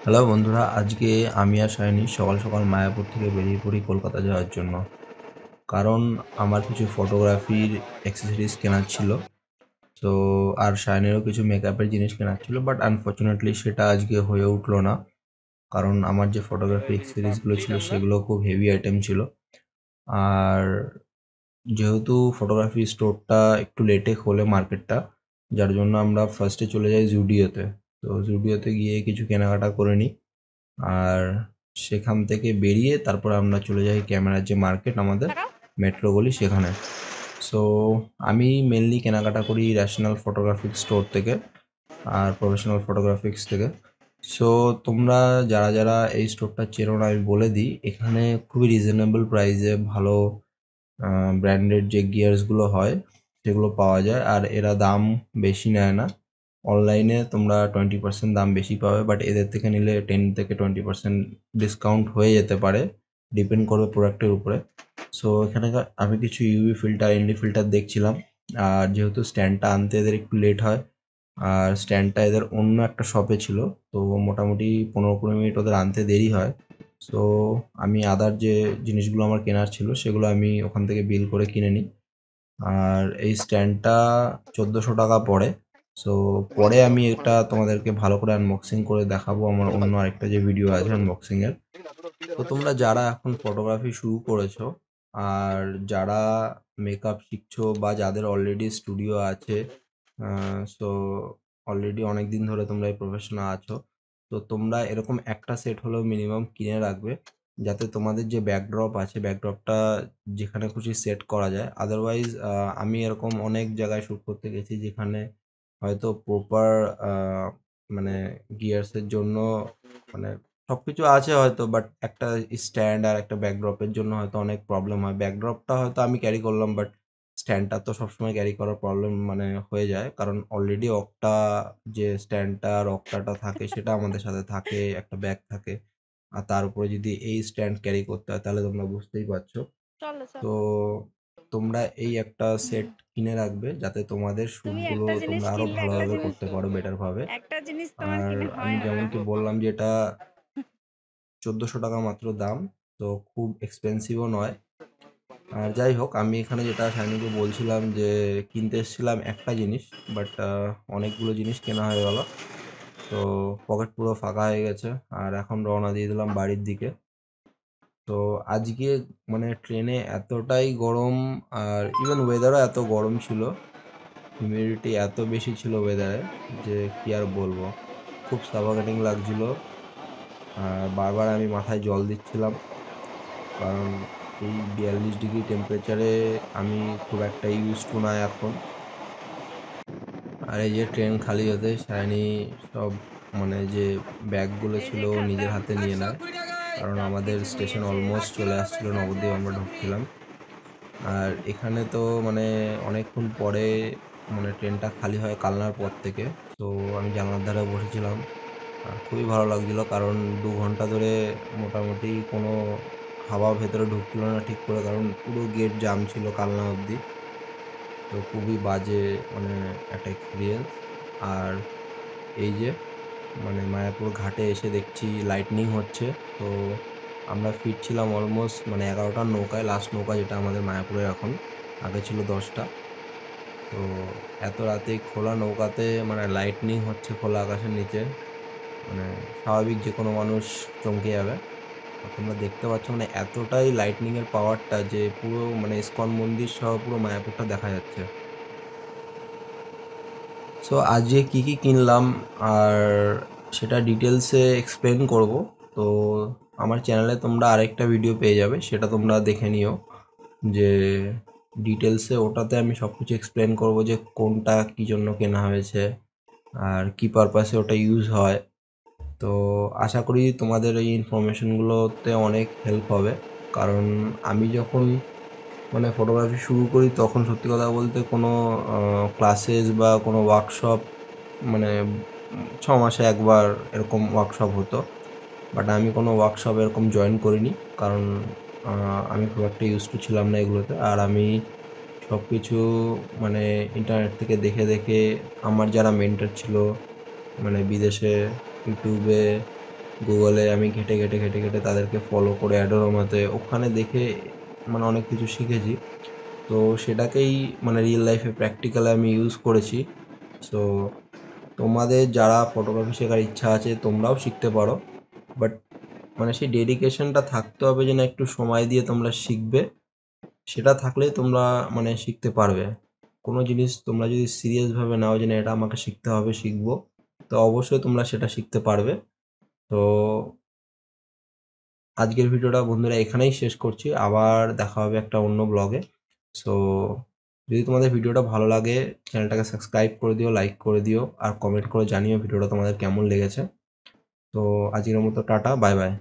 Hello বন্ধুরা, আজকে আমি আর সায়নী সকাল সকাল মায়াপুর থেকে বেরিয়ে পড়ি কলকাতা যাওয়ার জন্য। কারণ আমার কিছু ফটোগ্রাফির অ্যাক্সেসরিজ কেনার ছিল। তো আর সায়নীরও কিছু মেকআপের জিনিস কেনার ছিল, বাট আনফর্চুনেটলি সেটা আজকে হয়ে উঠলো না। কারণ আমার যে ফটোগ্রাফি অ্যাক্সেসরিজগুলো ছিল সেগুলো খুব হেভি আইটেম ছিল। আর যেহেতু ফটোগ্রাফি স্টোরটা একটু লেটে খোলে মার্কেটটা, যার জন্য আমরা ফার্স্টে চলে যাই জুডিওতে। তো জুডিওতে গিয়ে কিছু কেনাকাটা করে নিই। আর সেখান থেকে বেরিয়ে তারপর আমরা চলে যাই ক্যামেরার যে মার্কেট আমাদের মেট্রো গলি সেখানে। সো আমি মেনলি কেনাকাটা করি ন্যাশনাল ফটোগ্রাফিক স্টোর থেকে আর প্রফেশনাল ফটোগ্রাফিক্স থেকে। সো তোমরা যারা যারা এই স্টোরটা চেনো না আমি বলে দিই, এখানে খুবই রিজনেবল প্রাইসে ভালো ব্র্যান্ডেড যে গিয়ার্সগুলো হয় সেগুলো পাওয়া যায়। আর এরা দাম বেশি নেয় না। অনলাইনে তোমরা 20% দাম বেশি পাবে, বাট এদের থেকে নিলে 10 থেকে 20% ডিসকাউন্ট হয়ে যেতে পারে, ডিপেন্ড করবে প্রোডাক্টের উপরে। সো এখানে আমি কিছু ইউভি ফিল্টার এনডি ফিল্টার দেখছিলাম। আর যেহেতু স্ট্যান্ডটা আনতে এদের একটু লেট হয়, আর স্ট্যান্ডটা এদের অন্য একটা শপে ছিল, তো মোটামুটি 15-20 মিনিট ওদের আনতে দেরি হয়। সো আমি আদার যে জিনিসগুলো আমার কেনার ছিল সেগুলো আমি ওখান থেকে বিল করে কিনে নিই। আর এই স্ট্যান্ডটা 1400 টাকা পড়ে। সো পরে আমি এটা তোমাদেরকে ভালো করে আনবক্সিং করে দেখাবো আমার অন্য আরেকটা যে ভিডিও আছে আনবক্সিংয়ের। তো তোমরা যারা এখন ফটোগ্রাফি শুরু করেছো আর যারা মেকআপ শিখছো বা যাদের অলরেডি স্টুডিও আছে, সো অলরেডি অনেক দিন ধরে তোমরা এই প্রফেশনে আছো, তো তোমরা এরকম একটা সেট হলেও মিনিমাম কিনে রাখবে, যাতে তোমাদের যে ব্যাকড্রপ আছে ব্যাকড্রপটা যেখানে খুশি সেট করা যায়। আদারওয়াইজ আমি এরকম অনেক জায়গায় শ্যুট করতে গেছি যেখানে হয়তো প্রপার মানে গিয়ার্সের জন্য মানে সবকিছু আছে হয়তো, বাট একটা স্ট্যান্ড আর একটা ব্যাকড্রপের জন্য হয়তো অনেক প্রবলেম হয়। ব্যাকড্রপটা হয়তো আমি ক্যারি করলাম, বাট স্ট্যান্ডটা তো সবসময় ক্যারি করার প্রবলেম মানে হয়ে যায়, কারণ অলরেডি অক্টা যে স্ট্যান্ডটা আর অক্টাটা থাকে সেটা আমাদের সাথে থাকে, একটা ব্যাগ থাকে। আর তার উপরে যদি এই স্ট্যান্ড ক্যারি করতে হয় তাহলে তোমরা বুঝতেই পারছো। চলো তো চলো। তোমরা এই একটা সেট কিনে রাখবে যাতে তোমাদের তুমি শ্যুটগুলো একটা জিনিস তোমরা আরো কিনলে একটা ভালোভাবে জিনিস করতে পারো, বেটার ভাবে। একটা জিনিস তোমার আর কিনে আমি হয় না। যেমনটি বললাম যে এটা 1400 টাকা মাত্র দাম, তো খুব এক্সপেন্সিভও নয়। আর যাই হোক, আমি এখানে যেটা শাইনিকে বলছিলাম যে কিনতে এসেছিলাম একটা জিনিস, বাট অনেকগুলো জিনিস কেনা হয়ে গেল। তো পকেট পুরো ফাঁকা হয়ে গেছে, আর এখন রওনা দিয়ে দিলাম বাড়ির দিকে। তো আজকে মানে ট্রেনে এতটাই গরম, আর ইভেন ওয়েদারও এত গরম ছিল, হিউমিডিটি এত বেশি ছিল ওয়েদারে যে কি আর বলবো, খুব সাফোকেটিং লাগছিল। আর বারবার আমি মাথায় জল দিচ্ছিলাম, কারণ এই 42 ডিগ্রি টেম্পারেচারে আমি খুব একটা ইউজ টু না এখন। আর এই যে ট্রেন খালি হতে সায়নী সব মানে যে ব্যাগগুলো এই ছিল যে ও খাতা। নিজের হাতে নিয়ে নেয়। কারণ আমাদের কিছু স্টেশন নিয়েছে। অলমোস্ট চলে আসছিল, নবদ্বীপ আমরা ঢুকছিলাম। আর এখানে তো মানে অনেকক্ষণ পরে মানে ট্রেনটা খালি হয় কালনার পর থেকে। তো আমি জানলার ধারে বসেছিলাম, আর খুবই ভালো লাগছিল, কারণ 2 ঘন্টা ধরে মোটামুটি কোনো হাওয়া ভেতরে ঢুকছিল না ঠিক করে, কারণ পুরো গেট জাম ছিল কালনা অবধি। তো খুবই বাজে মানে একটা এক্সপিরিয়েন্স। আর এই যে মানে মায়াপুর ঘাটে এসে দেখছি লাইটনিং হচ্ছে। তো আমরা ফিরছিলাম অলমোস্ট মানে 11টার নৌকায়, লাস্ট নৌকা যেটা আমাদের মায়াপুরের এখন, আগে ছিল 10টা। তো এত রাতে এই খোলা নৌকাতে মানে লাইটনিং হচ্ছে খোলা আকাশের নিচে, মানে স্বাভাবিক যে কোনো মানুষ চমকে যাবে। আর তোমরা দেখতে পাচ্ছ মানে এতটাই লাইটনিং এর পাওয়ারটা যে পুরো মানে ইস্কন মন্দির সহ পুরো মায়াপুরটা দেখা যাচ্ছে। সো আজকে কি কি কিনলাম আর সেটা ডিটেলসে এক্সপ্লেন করব। তো আমার চ্যানেলে তোমরা আরেকটা ভিডিও পেয়ে যাবে, সেটা তোমরা দেখে নিও, যে ডিটেলসে ওটাতে আমি সব কিছু এক্সপ্লেন করব যে কোনটা কী জন্য কেনা হয়েছে আর কী পারপাসে ওটা ইউজ হয়। তো আশা করি তোমাদের এই ইনফরমেশনগুলোতে অনেক হেল্প হবে, কারণ আমি যখন মানে ফটোগ্রাফি শুরু করি তখন সত্যি কথা বলতে কোনো ক্লাসেস বা কোনো ওয়ার্কশপ মানে 6 মাসে একবার এরকম ওয়ার্কশপ হতো, বাট আমি কোনো ওয়ার্কশপ এরকম জয়েন করিনি, কারণ আমি খুব একটা ইউজ টু ছিলাম না এগুলোতে। আর আমি সব কিছু মানে ইন্টারনেট থেকে দেখে দেখে আমার যারা মেন্টর ছিল মানে বিদেশে, ইউটিউবে গুগলে আমি ঘেটে ঘেটে ঘেটে ঘেটে তাদেরকে ফলো করে অ্যাডোরোমাতে ওখানে দেখে মানে অনেক কিছু শিখেছি। তো সেটাকেই মানে রিয়েল লাইফে প্র্যাকটিক্যালে আমি ইউজ করেছি। সো তোমাদের যারা ফটোগ্রাফি শেখার ইচ্ছা আছে তোমরাও শিখতে পারো, বাট মানে সেই ডেডিকেশনটা থাকতে হবে যে না একটু সময় দিয়ে তোমরা শিখবে। সেটা থাকলেই তোমরা মানে শিখতে পারবে। কোনো জিনিস তোমরা যদি সিরিয়াসভাবে নাও যে না এটা আমাকে শিখতে হবে, শিখবো, তো অবশ্যই তোমরা সেটা শিখতে পারবে। তো আজকের ভিডিওটা বন্ধুরা এখানেই শেষ করছি, আবার দেখা হবে একটা অন্য ব্লগে। সো যদি তোমাদের ভিডিওটা ভালো লাগে চ্যানেলটাকে সাবস্ক্রাইব করে দিও, লাইক করে দিও, আর কমেন্ট করে জানিও ভিডিওটা তোমাদের কেমন লেগেছে। তো আজকের মতো টাটা, বাই বাই।